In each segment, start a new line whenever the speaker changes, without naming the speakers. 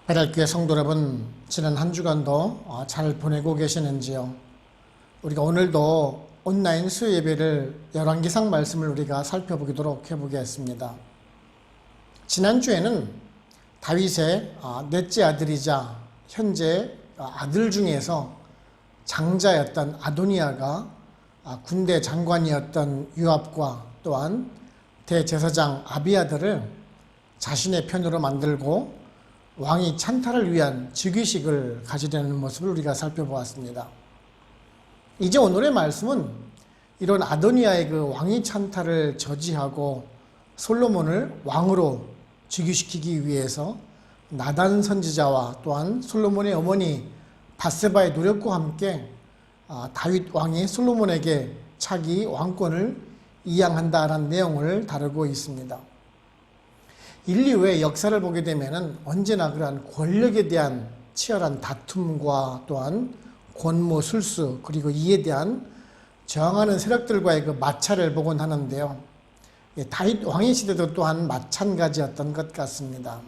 배달교회 성도 여러분, 지난 한 주간도 잘 보내고 계시는지요? 우리가 오늘도 온라인 수요 예배를 열왕기상 말씀을 우리가 살펴보도록 해보겠습니다. 지난주에는 다윗의 넷째 아들이자 현재 아들 중에서 장자였던 아도니아가 군대 장관이었던 요압과 또한 대제사장 아비아들을 자신의 편으로 만들고 왕이 찬탈을 위한 즉위식을 가지려는 모습을 우리가 살펴보았습니다. 이제 오늘의 말씀은 이런 아도니아의 그 왕위 찬탈을 저지하고 솔로몬을 왕으로 즉위시키기 위해서 나단 선지자와 또한 솔로몬의 어머니 밧세바의 노력과 함께 다윗 왕이 솔로몬에게 차기 왕권을 이양한다라는 내용을 다루고 있습니다. 인류의 역사를 보게 되면은 언제나 그러한 권력에 대한 치열한 다툼과 또한 권모 술수 그리고 이에 대한 저항하는 세력들과의 그 마찰을 보곤 하는데요. 다윗 왕의 시대도 또한 마찬가지였던 것 같습니다.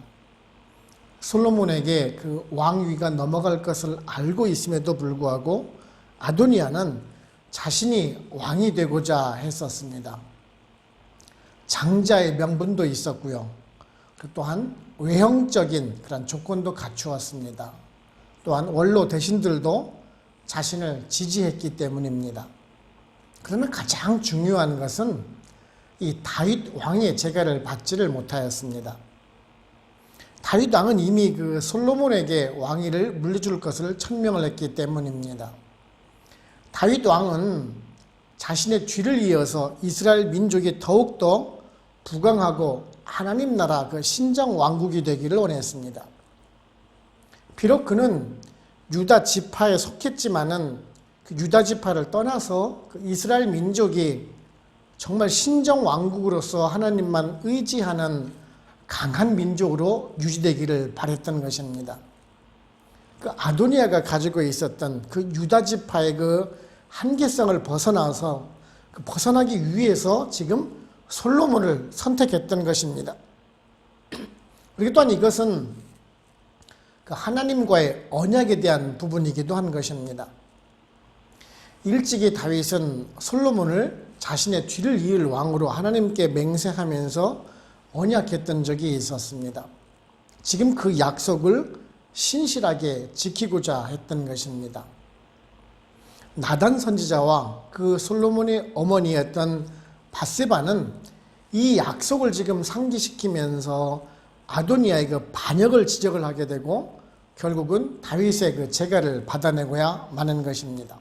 솔로몬에게 그 왕위가 넘어갈 것을 알고 있음에도 불구하고 아도니아는 자신이 왕이 되고자 했었습니다. 장자의 명분도 있었고요. 또한 외형적인 그런 조건도 갖추었습니다. 또한 원로 대신들도 자신을 지지했기 때문입니다. 그러나 가장 중요한 것은 이 다윗 왕의 재가를 받지를 못하였습니다. 다윗 왕은 이미 그 솔로몬에게 왕위를 물려줄 것을 천명을 했기 때문입니다. 다윗 왕은 자신의 뒤를 이어서 이스라엘 민족이 더욱더 부강하고 하나님 나라 그 신정 왕국이 되기를 원했습니다. 비록 그는 유다 지파에 속했지만은 그 유다 지파를 떠나서 그 이스라엘 민족이 정말 신정 왕국으로서 하나님만 의지하는 강한 민족으로 유지되기를 바랬던 것입니다. 그 아도니아가 가지고 있었던 그 유다 지파의 그 한계성을 벗어나서 그 벗어나기 위해서 지금 솔로몬을 선택했던 것입니다. 그리고 또한 이것은 그 하나님과의 언약에 대한 부분이기도 한 것입니다. 일찍이 다윗은 솔로몬을 자신의 뒤를 이을 왕으로 하나님께 맹세하면서 언약했던 적이 있었습니다. 지금 그 약속을 신실하게 지키고자 했던 것입니다. 나단 선지자와 그 솔로몬의 어머니였던 밧세바는 이 약속을 지금 상기시키면서 아도니아의 그 반역을 지적을 하게 되고 결국은 다윗의 그 재가를 받아내고야 마는 것입니다.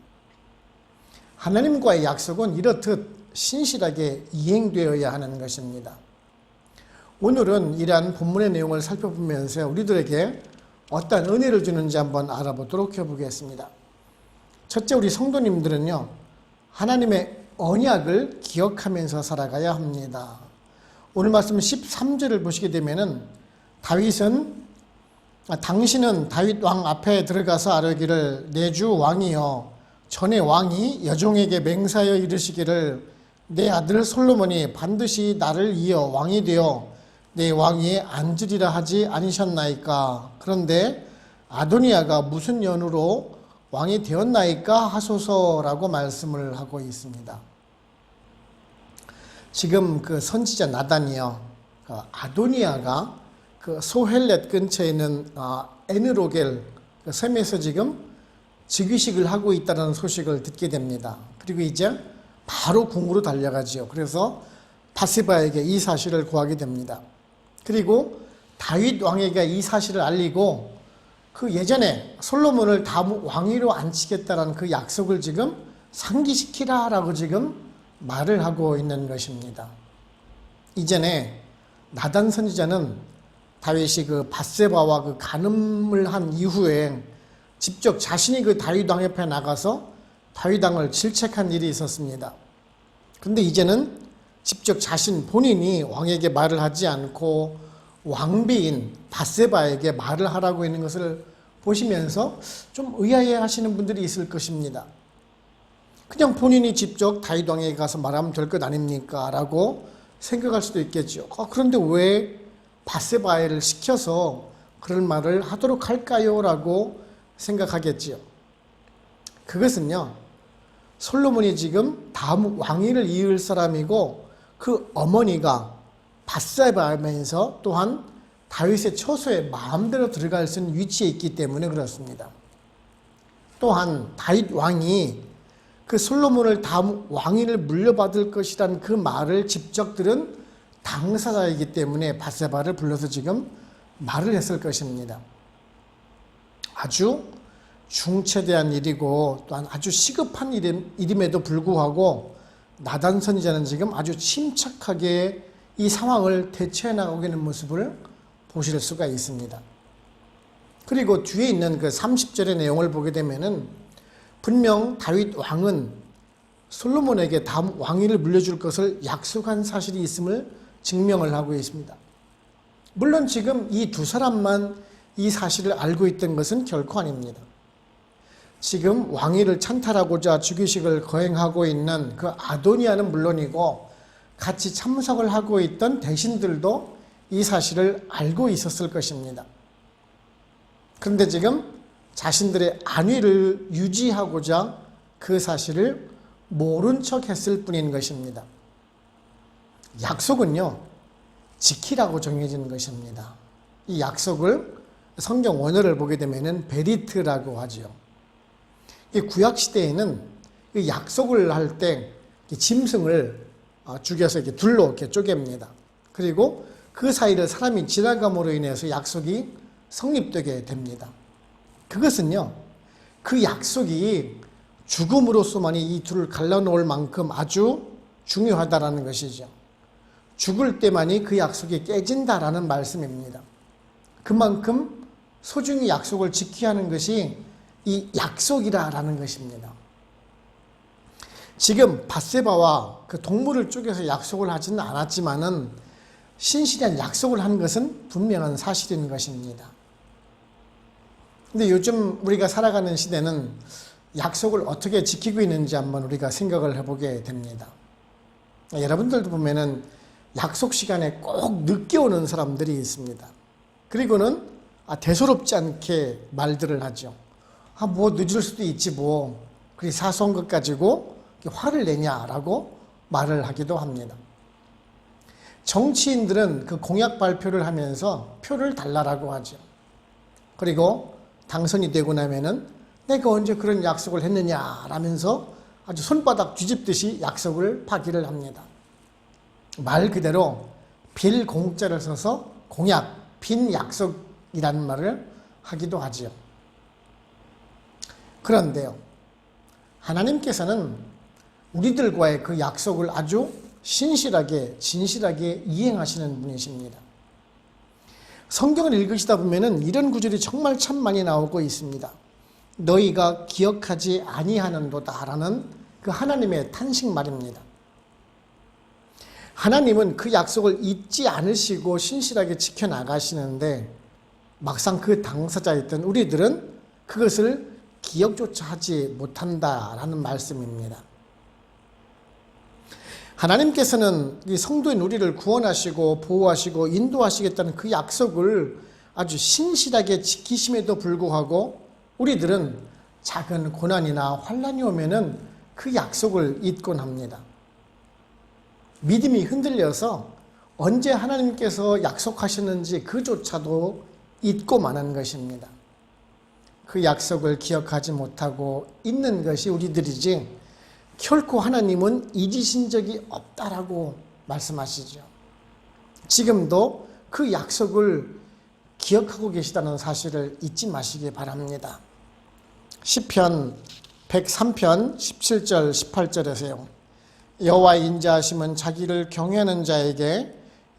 하나님과의 약속은 이렇듯 신실하게 이행되어야 하는 것입니다. 오늘은 이러한 본문의 내용을 살펴보면서 우리들에게 어떤 은혜를 주는지 한번 알아보도록 해보겠습니다. 첫째, 우리 성도님들은요, 하나님의 언약을 기억하면서 살아가야 합니다. 오늘 말씀 13절을 보시게 되면은 당신은 다윗 왕 앞에 들어가서 아뢰기를 내 주 왕이여 전에 왕이 여종에게 맹세하여 이르시기를 내 아들 솔로몬이 반드시 나를 이어 왕이 되어 내 왕위에 앉으리라 하지 아니셨나이까. 그런데 아도니아가 무슨 연유로 왕이 되었나이까 하소서라고 말씀을 하고 있습니다. 지금 그 선지자 나단이요, 아도니아가 그 소헬렛 근처에 있는 에느로겔 그 섬에서 지금 즉위식을 하고 있다는 소식을 듣게 됩니다. 그리고 이제 바로 궁으로 달려가지요. 그래서 밧세바에게 이 사실을 구하게 됩니다. 그리고 다윗 왕에게 이 사실을 알리고 그 예전에 솔로몬을 왕위로 앉히겠다라는 그 약속을 지금 상기시키라라고 지금 말을 하고 있는 것입니다. 이전에 나단 선지자는 다윗이 그 밧세바와 그 간음을 한 이후에 직접 자신이 그 다윗 왕 옆에 나가서 다윗 왕을 질책한 일이 있었습니다. 근데 이제는 직접 본인이 왕에게 말을 하지 않고 왕비인 밧세바에게 말을 하라고 있는 것을 보시면서 좀 의아해 하시는 분들이 있을 것입니다. 그냥 본인이 직접 다윗 왕에게 가서 말하면 될 것 아닙니까? 라고 생각할 수도 있겠죠. 그런데 왜 밧세바를 시켜서 그런 말을 하도록 할까요? 라고 생각하겠지요. 그것은요, 솔로몬이 지금 다음 왕위를 이을 사람이고 그 어머니가 밧세바면서 또한 다윗의 처소에 마음대로 들어갈 수 있는 위치에 있기 때문에 그렇습니다. 또한 다윗 왕이 그 솔로몬을 다음 왕위를 물려받을 것이라는 그 말을 직접 들은 당사자이기 때문에 밧세바를 불러서 지금 말을 했을 것입니다. 아주 중체대한 일이고 또한 아주 시급한 일임에도 불구하고 나단 선지자는 지금 아주 침착하게 이 상황을 대처해 나가고 있는 모습을 보실 수가 있습니다. 그리고 뒤에 있는 그 30절의 내용을 보게 되면은 분명 다윗 왕은 솔로몬에게 다음 왕위를 물려줄 것을 약속한 사실이 있음을 증명을 하고 있습니다. 물론 지금 이 두 사람만 이 사실을 알고 있던 것은 결코 아닙니다. 지금 왕위를 찬탈하고자 즉위식을 거행하고 있는 그 아도니아는 물론이고 같이 참석을 하고 있던 대신들도 이 사실을 알고 있었을 것입니다. 그런데 지금 자신들의 안위를 유지하고자 그 사실을 모른 척 했을 뿐인 것입니다. 약속은요, 지키라고 정해진 것입니다. 이 약속을 성경 원어를 보게 되면은 베리트라고 하죠. 이 구약 시대에는 이 약속을 할 때 짐승을 죽여서 이렇게 둘로 이렇게 쪼갭니다. 그리고 그 사이를 사람이 지나감으로 인해서 약속이 성립되게 됩니다. 그것은요, 그 약속이 죽음으로서만이 이 둘을 갈라놓을 만큼 아주 중요하다라는 것이죠. 죽을 때만이 그 약속이 깨진다라는 말씀입니다. 그만큼 소중히 약속을 지켜야 하는 것이 이 약속이라는 것입니다. 지금 밧세바와 그 동물을 쪼개서 약속을 하지는 않았지만은 신실한 약속을 한 것은 분명한 사실인 것입니다. 근데 요즘 우리가 살아가는 시대는 약속을 어떻게 지키고 있는지 한번 우리가 생각을 해보게 됩니다. 여러분들도 보면은 약속 시간에 꼭 늦게 오는 사람들이 있습니다. 그리고는 대수롭지 않게 말들을 하죠. 뭐 늦을 수도 있지 뭐. 그리 사소한 것 가지고 화를 내냐라고 말을 하기도 합니다. 정치인들은 그 공약 발표를 하면서 표를 달라라고 하죠. 그리고 당선이 되고 나면은 내가 언제 그런 약속을 했느냐라면서 아주 손바닥 뒤집듯이 약속을 파기를 합니다. 말 그대로 빌 공자를 써서 공약, 빈 약속이라는 말을 하기도 하지요. 그런데요, 하나님께서는 우리들과의 그 약속을 아주 신실하게, 진실하게 이행하시는 분이십니다. 성경을 읽으시다 보면은 이런 구절이 정말 참 많이 나오고 있습니다. 너희가 기억하지 아니하는도다라는 그 하나님의 탄식 말입니다. 하나님은 그 약속을 잊지 않으시고 신실하게 지켜나가시는데 막상 그 당사자였던 우리들은 그것을 기억조차 하지 못한다라는 말씀입니다. 하나님께서는 이 성도인 우리를 구원하시고 보호하시고 인도하시겠다는 그 약속을 아주 신실하게 지키심에도 불구하고 우리들은 작은 고난이나 환난이 오면은 그 약속을 잊곤 합니다. 믿음이 흔들려서 언제 하나님께서 약속하셨는지 그조차도 잊고 마는 것입니다. 그 약속을 기억하지 못하고 잊는 것이 우리들이지 결코 하나님은 잊으신 적이 없다라고 말씀하시죠. 지금도 그 약속을 기억하고 계시다는 사실을 잊지 마시기 바랍니다. 시편 103편 17절 18절에서요. 여호와의 인자하심은 자기를 경외하는 자에게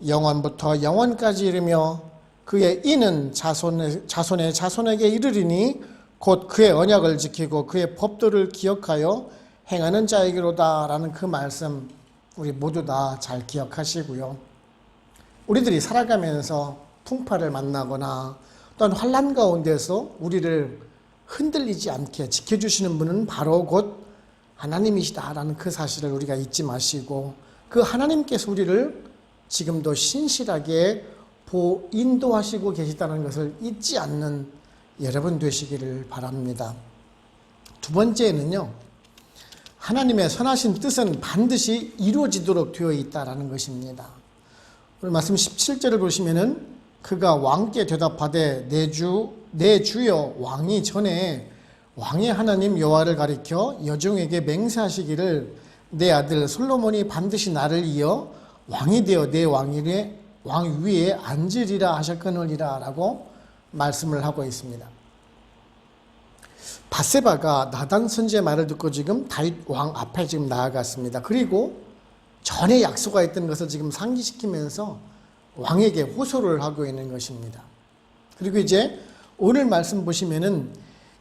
영원부터 영원까지 이르며 그의 이는 자손의 자손에게 이르리니 곧 그의 언약을 지키고 그의 법도를 기억하여 행하는 자에게로다 라는 그 말씀 우리 모두 다 잘 기억하시고요. 우리들이 살아가면서 풍파를 만나거나 또한 환난 가운데서 우리를 흔들리지 않게 지켜주시는 분은 바로 곧 하나님이시다라는 그 사실을 우리가 잊지 마시고 그 하나님께서 우리를 지금도 신실하게 인도하시고 계시다는 것을 잊지 않는 여러분 되시기를 바랍니다. 두 번째는요, 하나님의 선하신 뜻은 반드시 이루어지도록 되어 있다라는 것입니다. 오늘 말씀 17절을 보시면은 그가 왕께 대답하되 내 주여 왕이 전에 왕의 하나님 여호와를 가리켜 여종에게 맹세하시기를 내 아들 솔로몬이 반드시 나를 이어 왕이 되어 내 왕 위에 앉으리라 하셨거니라 라고 말씀을 하고 있습니다. 밧세바가 나단 선지의 말을 듣고 지금 다윗 왕 앞에 지금 나아갔습니다. 그리고 전에 약속하였던 것을 지금 상기시키면서 왕에게 호소를 하고 있는 것입니다. 그리고 이제 오늘 말씀 보시면은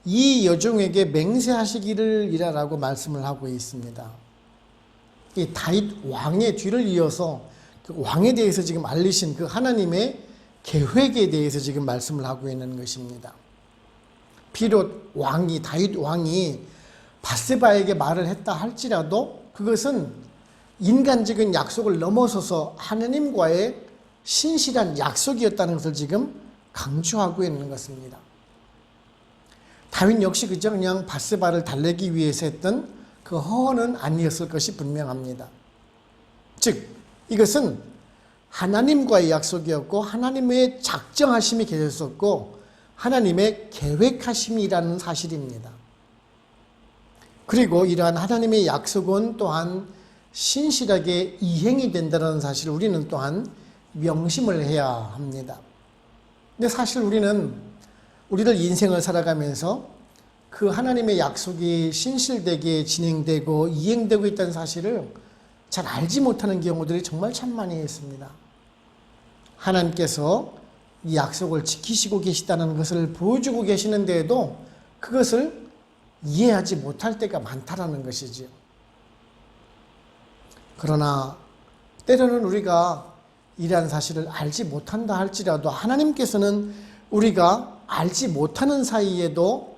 이 여종에게 맹세하시기를 이라라고 말씀을 하고 있습니다. 이 다윗 왕의 뒤를 이어서 그 왕에 대해서 지금 알리신 그 하나님의 계획에 대해서 지금 말씀을 하고 있는 것입니다. 비록 다윗 왕이 밧세바에게 말을 했다 할지라도 그것은 인간적인 약속을 넘어서서 하나님과의 신실한 약속이었다는 것을 지금 강조하고 있는 것입니다. 다윗 역시 그냥 밧세바를 달래기 위해서 했던 그 허언은 아니었을 것이 분명합니다. 즉 이것은 하나님과의 약속이었고 하나님의 작정하심이 계셨었고 하나님의 계획하심이라는 사실입니다. 그리고 이러한 하나님의 약속은 또한 신실하게 이행이 된다는 사실을 우리는 또한 명심을 해야 합니다. 근데 사실 우리들 인생을 살아가면서 그 하나님의 약속이 신실되게 진행되고 이행되고 있다는 사실을 잘 알지 못하는 경우들이 정말 참 많이 있습니다. 하나님께서 이 약속을 지키시고 계시다는 것을 보여주고 계시는데도 그것을 이해하지 못할 때가 많다라는 것이지요. 그러나 때로는 우리가 이러한 사실을 알지 못한다 할지라도 하나님께서는 우리가 알지 못하는 사이에도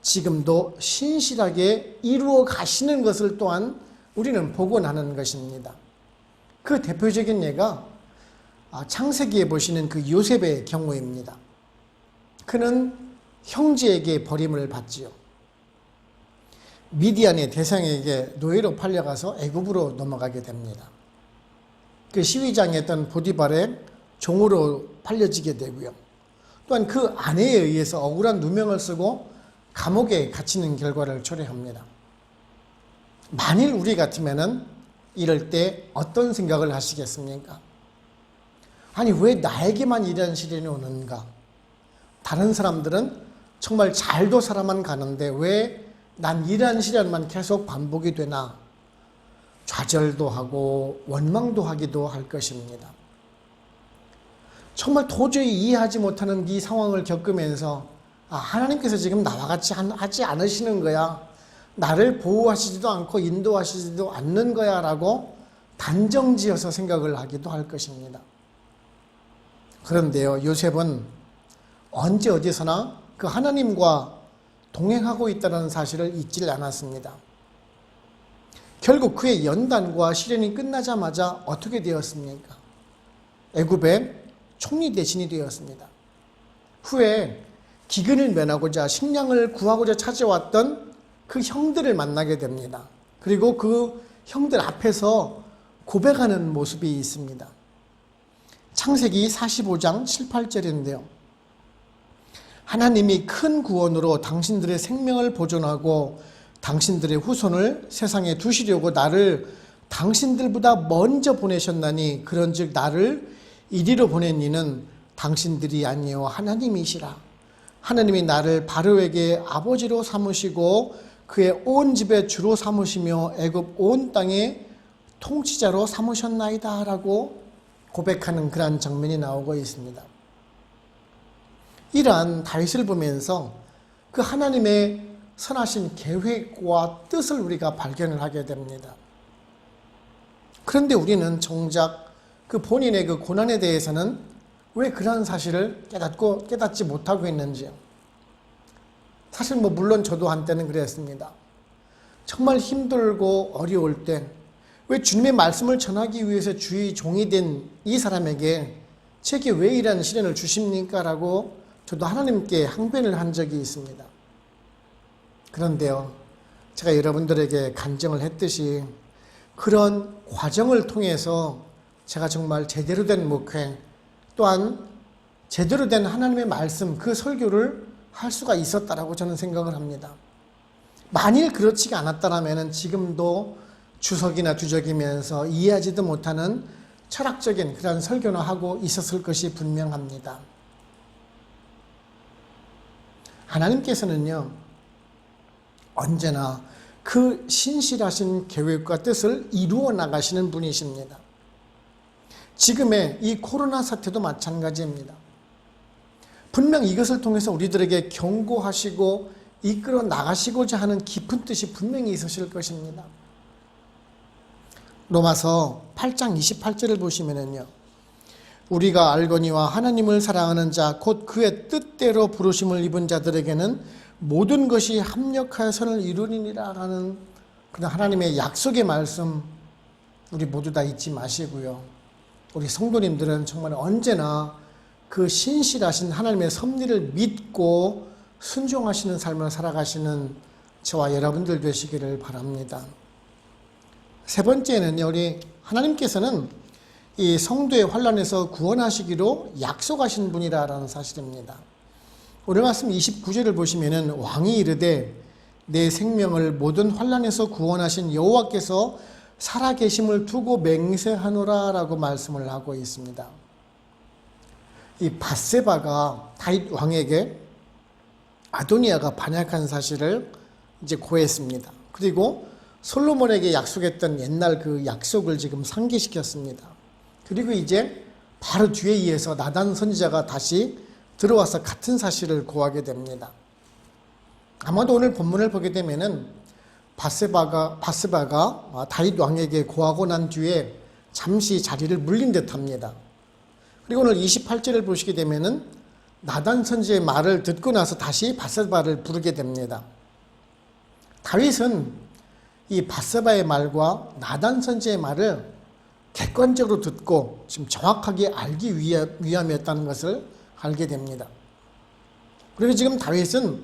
지금도 신실하게 이루어 가시는 것을 또한 우리는 보곤 하는 것입니다. 그 대표적인 예가 창세기에 보시는 그 요셉의 경우입니다. 그는 형제에게 버림을 받지요. 미디안의 대상에게 노예로 팔려가서 애굽으로 넘어가게 됩니다. 그 시위장이었던 보디발의 종으로 팔려지게 되고요. 또한 그 아내에 의해서 억울한 누명을 쓰고 감옥에 갇히는 결과를 초래합니다. 만일 우리 같으면은 이럴 때 어떤 생각을 하시겠습니까? 아니 왜 나에게만 이런 시련이 오는가? 다른 사람들은 정말 잘도 살아만 가는데 왜 난 이러한 시련만 계속 반복이 되나? 좌절도 하고 원망도 하기도 할 것입니다. 정말 도저히 이해하지 못하는 이 상황을 겪으면서 하나님께서 지금 나와 같이 하지 않으시는 거야. 나를 보호하시지도 않고 인도하시지도 않는 거야 라고 단정지어서 생각을 하기도 할 것입니다. 그런데요, 요셉은 언제 어디서나 그 하나님과 동행하고 있다는 사실을 잊지 않았습니다. 결국 그의 연단과 시련이 끝나자마자 어떻게 되었습니까? 애굽의 총리 대신이 되었습니다. 후에 기근을 면하고자 식량을 구하고자 찾아왔던 그 형들을 만나게 됩니다. 그리고 그 형들 앞에서 고백하는 모습이 있습니다. 창세기 45장 7, 8절인데요. 하나님이 큰 구원으로 당신들의 생명을 보존하고 당신들의 후손을 세상에 두시려고 나를 당신들보다 먼저 보내셨나니 그런즉 나를 이리로 보낸 이는 당신들이 아니요 하나님이시라. 하나님이 나를 바로에게 아버지로 삼으시고 그의 온 집의 주로 삼으시며 애굽 온 땅의 통치자로 삼으셨나이다 라고 고백하는 그러한 장면이 나오고 있습니다. 이러한 다윗을 보면서 그 하나님의 선하신 계획과 뜻을 우리가 발견을 하게 됩니다. 그런데 우리는 정작 그 본인의 그 고난에 대해서는 왜 그런 사실을 깨닫지 못하고 있는지요. 사실 물론 저도 한때는 그랬습니다. 정말 힘들고 어려울 때 왜 주님의 말씀을 전하기 위해서 주의 종이 된 이 사람에게 제게 왜 이런 시련을 주십니까? 라고 저도 하나님께 항변을 한 적이 있습니다. 그런데요, 제가 여러분들에게 간증을 했듯이 그런 과정을 통해서 제가 정말 제대로 된 목회, 또한 제대로 된 하나님의 말씀, 그 설교를 할 수가 있었다라고 저는 생각을 합니다. 만일 그렇지 않았다면 지금도 주석이나 뒤적이면서 이해하지도 못하는 철학적인 그런 설교나 하고 있었을 것이 분명합니다. 하나님께서는요, 언제나 그 신실하신 계획과 뜻을 이루어 나가시는 분이십니다. 지금의 이 코로나 사태도 마찬가지입니다. 분명 이것을 통해서 우리들에게 경고하시고 이끌어 나가시고자 하는 깊은 뜻이 분명히 있으실 것입니다. 로마서 8장 28절을 보시면은요, 우리가 알거니와 하나님을 사랑하는 자 곧 그의 뜻대로 부르심을 입은 자들에게는 모든 것이 합력하여 선을 이루니라 하는 그런 하나님의 약속의 말씀, 우리 모두 다 잊지 마시고요, 우리 성도님들은 정말 언제나 그 신실하신 하나님의 섭리를 믿고 순종하시는 삶을 살아가시는 저와 여러분들 되시기를 바랍니다. 세 번째는요, 우리 하나님께서는 이 성도의 환난에서 구원하시기로 약속하신 분이라는 사실입니다. 오늘 말씀 29절을 보시면은 왕이 이르되 내 생명을 모든 환난에서 구원하신 여호와께서 살아계심을 두고 맹세하노라라고 말씀을 하고 있습니다. 이 밧세바가 다윗 왕에게 아도니아가 반역한 사실을 이제 고했습니다. 그리고 솔로몬에게 약속했던 옛날 그 약속을 지금 상기시켰습니다. 그리고 이제 바로 뒤에 이어서 나단 선지자가 다시 들어와서 같은 사실을 고하게 됩니다. 아마도 오늘 본문을 보게 되면은 밧세바가 다윗 왕에게 고하고 난 뒤에 잠시 자리를 물린 듯합니다. 그리고 오늘 28절을 보시게 되면은 나단 선지의 말을 듣고 나서 다시 밧세바를 부르게 됩니다. 다윗은 이 밧세바의 말과 나단 선지의 말을 객관적으로 듣고 지금 정확하게 알기 위함이었다는 것을 알게 됩니다. 그리고 지금 다윗은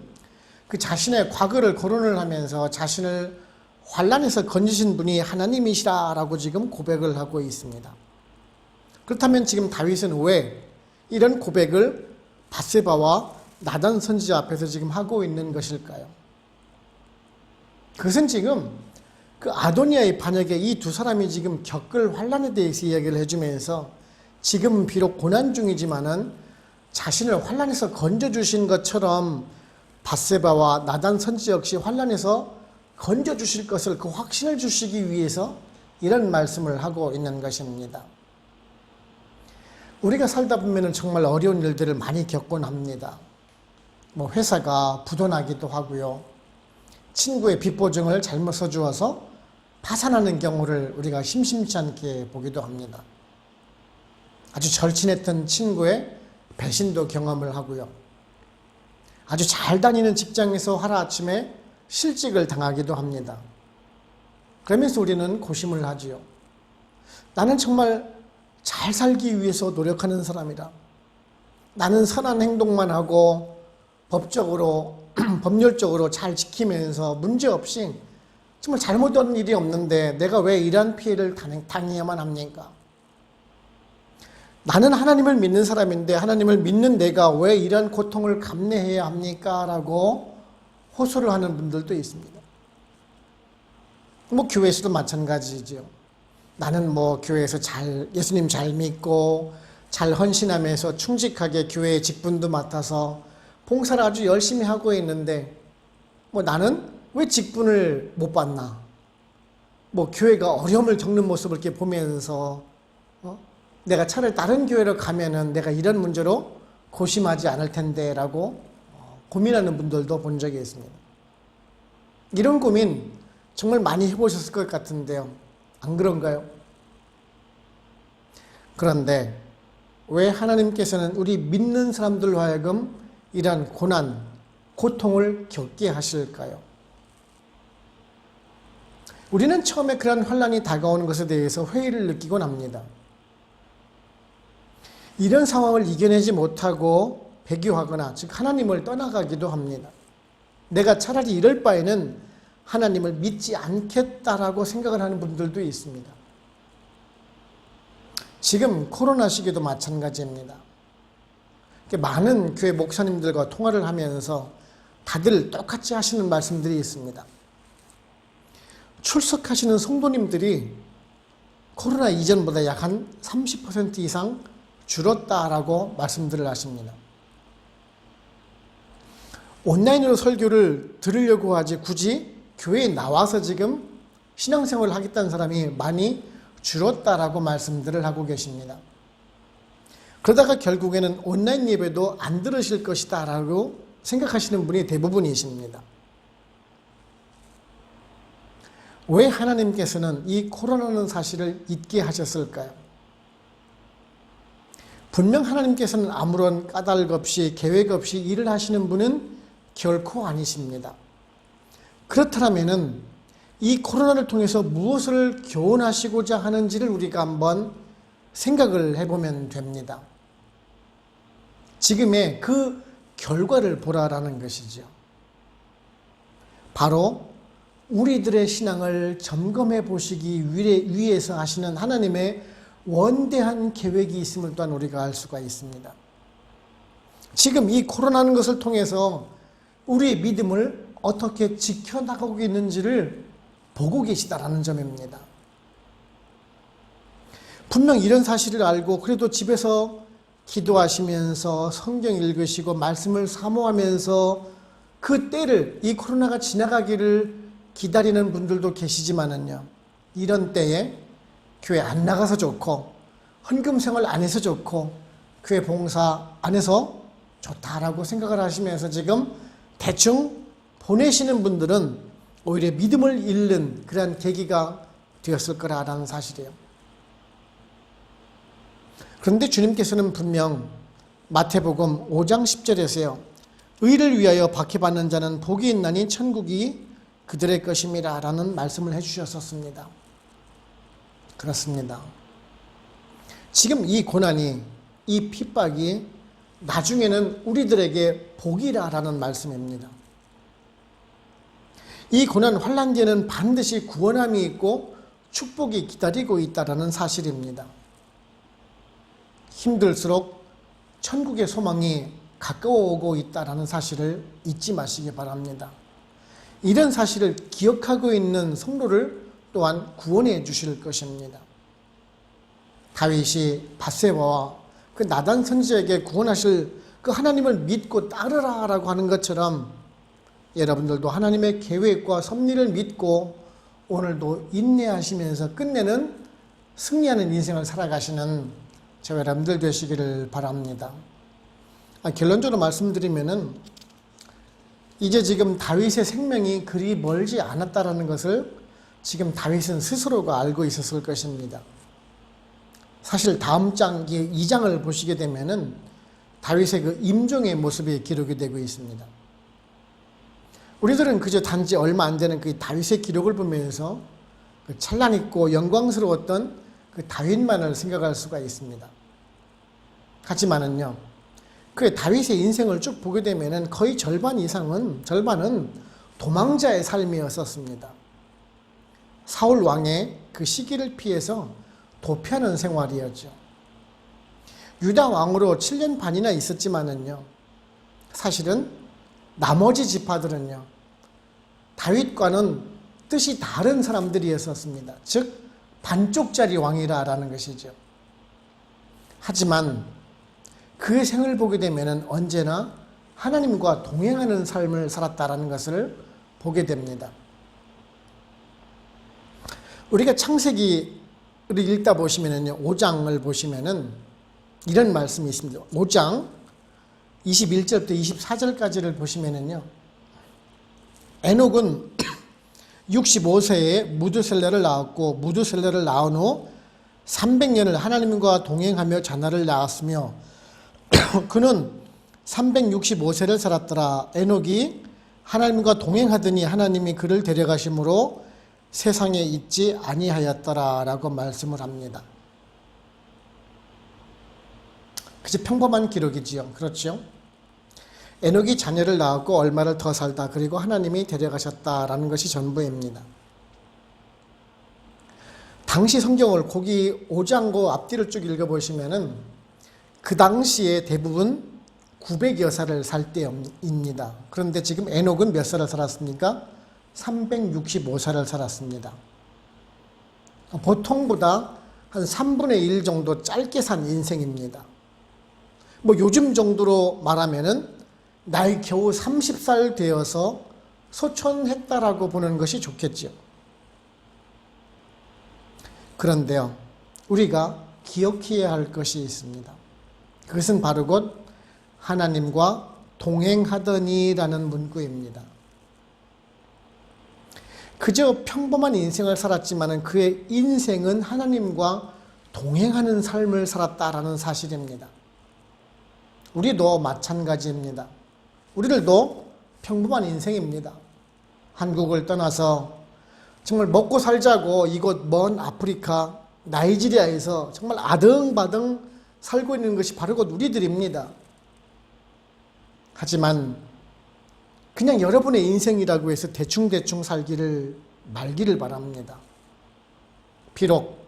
그 자신의 과거를 거론을 하면서 자신을 환난에서 건지신 분이 하나님이시라라고 지금 고백을 하고 있습니다. 그렇다면 지금 다윗은 왜 이런 고백을 밧세바와 나단 선지자 앞에서 지금 하고 있는 것일까요? 그것은 지금 그 아도니아의 반역에 이 두 사람이 지금 겪을 환난에 대해서 이야기를 해주면서 지금은 비록 고난 중이지만은 자신을 환난에서 건져주신 것처럼 밧세바와 나단 선지자 역시 환난에서 건져주실 것을 그 확신을 주시기 위해서 이런 말씀을 하고 있는 것입니다. 우리가 살다 보면 정말 어려운 일들을 많이 겪곤 합니다. 뭐 회사가 부도나기도 하고요, 친구의 빚보증을 잘못 써주어서 파산하는 경우를 우리가 심심치 않게 보기도 합니다. 아주 절친했던 친구의 배신도 경험을 하고요, 아주 잘 다니는 직장에서 하루아침에 실직을 당하기도 합니다. 그러면서 우리는 고심을 하지요. 나는 정말 잘 살기 위해서 노력하는 사람이라, 나는 선한 행동만 하고 법적으로 법률적으로 잘 지키면서 문제없이 정말 잘못한 일이 없는데 내가 왜 이러한 피해를 당해야만 합니까? 나는 하나님을 믿는 사람인데 하나님을 믿는 내가 왜 이런 고통을 감내해야 합니까? 라고 호소를 하는 분들도 있습니다. 뭐 교회에서도 마찬가지죠. 나는 뭐 교회에서 예수님 잘 믿고 잘 헌신하면서 충직하게 교회의 직분도 맡아서 봉사를 아주 열심히 하고 있는데 뭐 나는 왜 직분을 못 받나? 뭐 교회가 어려움을 겪는 모습을 이렇게 보면서 내가 차라리 다른 교회로 가면은 내가 이런 문제로 고심하지 않을 텐데 라고 고민하는 분들도 본 적이 있습니다. 이런 고민 정말 많이 해보셨을 것 같은데요, 안 그런가요? 그런데 왜 하나님께서는 우리 믿는 사람들로 하여금 이러한 고난, 고통을 겪게 하실까요? 우리는 처음에 그런 환난이 다가오는 것에 대해서 회의를 느끼곤 합니다. 이런 상황을 이겨내지 못하고 배교하거나 즉 하나님을 떠나가기도 합니다. 내가 차라리 이럴 바에는 하나님을 믿지 않겠다라고 생각을 하는 분들도 있습니다. 지금 코로나 시기도 마찬가지입니다. 많은 교회 목사님들과 통화를 하면서 다들 똑같이 하시는 말씀들이 있습니다. 출석하시는 성도님들이 코로나 이전보다 약 한 30% 이상 줄었다라고 말씀들을 하십니다. 온라인으로 설교를 들으려고 하지 굳이 교회에 나와서 지금 신앙생활을 하겠다는 사람이 많이 줄었다라고 말씀들을 하고 계십니다. 그러다가 결국에는 온라인 예배도 안 들으실 것이다 라고 생각하시는 분이 대부분이십니다. 왜 하나님께서는 이 코로나라는 사실을 잊게 하셨을까요? 분명 하나님께서는 아무런 까닭 없이 계획 없이 일을 하시는 분은 결코 아니십니다. 그렇다면 이 코로나를 통해서 무엇을 교훈하시고자 하는지를 우리가 한번 생각을 해보면 됩니다. 지금의 그 결과를 보라라는 것이죠. 바로 우리들의 신앙을 점검해 보시기 위해서 하시는 하나님의 원대한 계획이 있음을 또한 우리가 알 수가 있습니다. 지금 이 코로나라는 것을 통해서 우리의 믿음을 어떻게 지켜나가고 있는지를 보고 계시다라는 점입니다. 분명 이런 사실을 알고 그래도 집에서 기도하시면서 성경 읽으시고 말씀을 사모하면서 그 때를 이 코로나가 지나가기를 기다리는 분들도 계시지만은요, 이런 때에 교회 안 나가서 좋고 헌금 생활 안 해서 좋고 교회 봉사 안 해서 좋다라고 생각을 하시면서 지금 대충 보내시는 분들은 오히려 믿음을 잃는 그러한 계기가 되었을 거라는 사실이에요. 그런데 주님께서는 분명 마태복음 5장 10절에서요. 의를 위하여 박해받는 자는 복이 있나니 천국이 그들의 것임이라 라는 말씀을 해주셨었습니다. 그렇습니다. 지금 이 고난이, 이 핍박이 나중에는 우리들에게 복이라라는 말씀입니다. 이 고난 환난 뒤에는 반드시 구원함이 있고 축복이 기다리고 있다라는 사실입니다. 힘들수록 천국의 소망이 가까워오고 있다라는 사실을 잊지 마시기 바랍니다. 이런 사실을 기억하고 있는 성도를 또한 구원해 주실 것입니다. 다윗이 밧세바와 그 나단 선지자에게 구원하실 그 하나님을 믿고 따르라라고 하는 것처럼 여러분들도 하나님의 계획과 섭리를 믿고 오늘도 인내하시면서 끝내는 승리하는 인생을 살아가시는 저와 여러분들 되시기를 바랍니다. 결론적으로 말씀드리면은 이제 지금 다윗의 생명이 그리 멀지 않았다라는 것을 지금 다윗은 스스로가 알고 있었을 것입니다. 사실 다음 장 2장을 보시게 되면은 다윗의 그 임종의 모습이 기록이 되고 있습니다. 우리들은 그저 단지 얼마 안 되는 그 다윗의 기록을 보면서 그 찬란 있고 영광스러웠던 그 다윗만을 생각할 수가 있습니다. 하지만은요, 그 다윗의 인생을 쭉 보게 되면은 거의 절반은 도망자의 삶이었었습니다. 사울 왕의 그 시기를 피해서 도피하는 생활이었죠. 유다 왕으로 7년 반이나 있었지만은요, 사실은 나머지 지파들은요, 다윗과는 뜻이 다른 사람들이었었습니다. 즉 반쪽짜리 왕이라는 것이죠. 하지만 그의 생을 보게 되면 언제나 하나님과 동행하는 삶을 살았다라는 것을 보게 됩니다. 우리가 창세기를 읽다 보시면은요, 5장을 보시면은 이런 말씀이 있습니다. 5장 21절부터 24절까지를 보시면은요, 에녹은 65세에 무드셀레를 낳았고 무드셀레를 낳은 후 300년을 하나님과 동행하며 자녀를 낳았으며 그는 365세를 살았더라. 에녹이 하나님과 동행하더니 하나님이 그를 데려가심으로 세상에 있지 아니하였더라 라고 말씀을 합니다. 그저 평범한 기록이지요. 그렇죠? 에녹이 자녀를 낳았고 얼마를 더 살다 그리고 하나님이 데려가셨다라는 것이 전부입니다. 당시 성경을 거기 5장고 앞뒤를 쭉 읽어보시면은 그 당시에 대부분 900여 살을 살 때입니다. 그런데 지금 에녹은 몇 살을 살았습니까? 365살을 살았습니다. 보통보다 한 3분의 1 정도 짧게 산 인생입니다. 뭐 요즘 정도로 말하면은 나이 겨우 30살 되어서 소천했다라고 보는 것이 좋겠죠. 그런데요, 우리가 기억해야 할 것이 있습니다. 그것은 바로 곧 하나님과 동행하더니라는 문구입니다. 그저 평범한 인생을 살았지만 그의 인생은 하나님과 동행하는 삶을 살았다라는 사실입니다. 우리도 마찬가지입니다. 우리들도 평범한 인생입니다. 한국을 떠나서 정말 먹고 살자고 이곳 먼 아프리카 나이지리아에서 정말 아등바등 살고 있는 것이 바로 곧 우리들입니다. 하지만 그냥 여러분의 인생이라고 해서 대충대충 살기를 말기를 바랍니다. 비록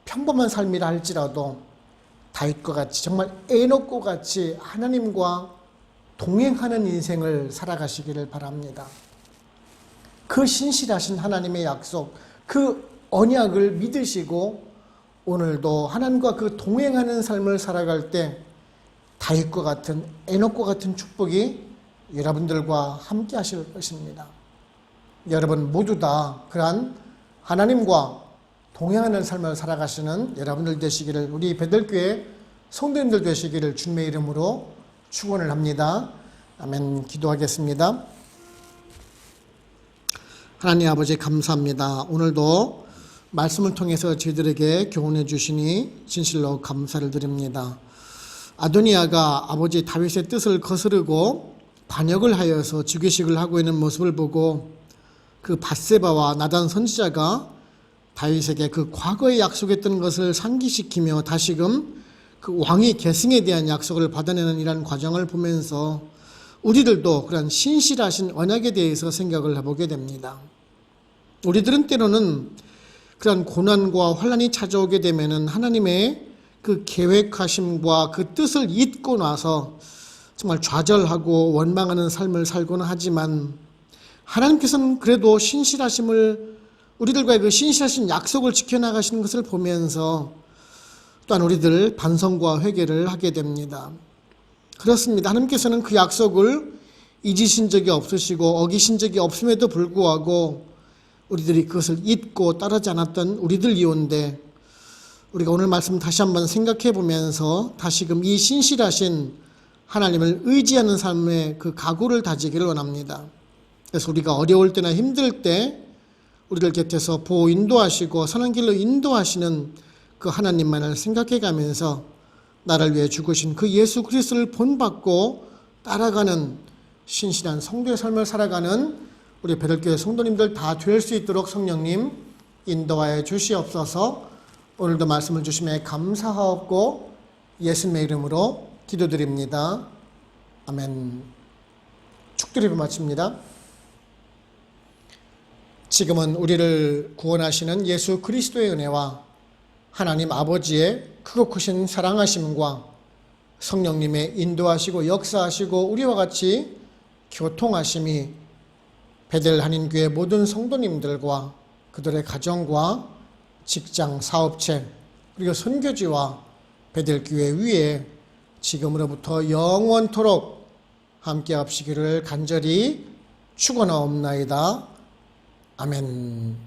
평범한 삶이라 할지라도 다윗과 같이 정말 에녹과 같이 하나님과 동행하는 인생을 살아가시기를 바랍니다. 그 신실하신 하나님의 약속, 그 언약을 믿으시고 오늘도 하나님과 그 동행하는 삶을 살아갈 때 다윗과 같은 에녹과 같은 축복이 여러분들과 함께 하실 것입니다. 여러분 모두 다 그러한 하나님과 동행하는 삶을 살아가시는 여러분들 되시기를, 우리 베들교회 성도님들 되시기를 주님의 이름으로 축원을 합니다. 아멘. 기도하겠습니다. 하나님 아버지 감사합니다. 오늘도 말씀을 통해서 저희들에게 교훈해 주시니 진실로 감사를 드립니다. 아도니아가 아버지 다윗의 뜻을 거스르고 반역을 하여서 즉위식을 하고 있는 모습을 보고 그 밧세바와 나단 선지자가 다윗에게 그 과거에 약속했던 것을 상기시키며 다시금 그 왕위 계승에 대한 약속을 받아내는 이러한 과정을 보면서 우리들도 그런 신실하신 언약에 대해서 생각을 해보게 됩니다. 우리들은 때로는 그런 고난과 환난이 찾아오게 되면은 하나님의 그 계획하심과 그 뜻을 잊고 나서 정말 좌절하고 원망하는 삶을 살고는 하지만 하나님께서는 그래도 신실하심을, 우리들과의 그 신실하신 약속을 지켜나가시는 것을 보면서 또한 우리들 반성과 회개를 하게 됩니다. 그렇습니다. 하나님께서는 그 약속을 잊으신 적이 없으시고 어기신 적이 없음에도 불구하고 우리들이 그것을 잊고 따르지 않았던 우리들이온데, 우리가 오늘 말씀 다시 한번 생각해 보면서 다시금 이 신실하신 하나님을 의지하는 삶의 그 각오를 다지기를 원합니다. 그래서 우리가 어려울 때나 힘들 때 우리들 곁에서 보호 인도하시고 선한 길로 인도하시는 그 하나님만을 생각해 가면서 나를 위해 죽으신 그 예수 그리스도를 본받고 따라가는 신실한 성도의 삶을 살아가는 우리 베들교회 성도님들 다 될 수 있도록 성령님 인도하여 주시옵소서. 오늘도 말씀을 주심에 감사하옵고 예수님의 이름으로 기도드립니다. 아멘. 축드리고 마칩니다. 지금은 우리를 구원하시는 예수 그리스도의 은혜와 하나님 아버지의 크고 크신 사랑하심과 성령님의 인도하시고 역사하시고 우리와 같이 교통하심이 베델 한인교회 모든 성도님들과 그들의 가정과 직장, 사업체, 그리고 선교지와 베델교회 위에 지금으로부터 영원토록 함께 합시기를 간절히 축원하옵나이다. 아멘.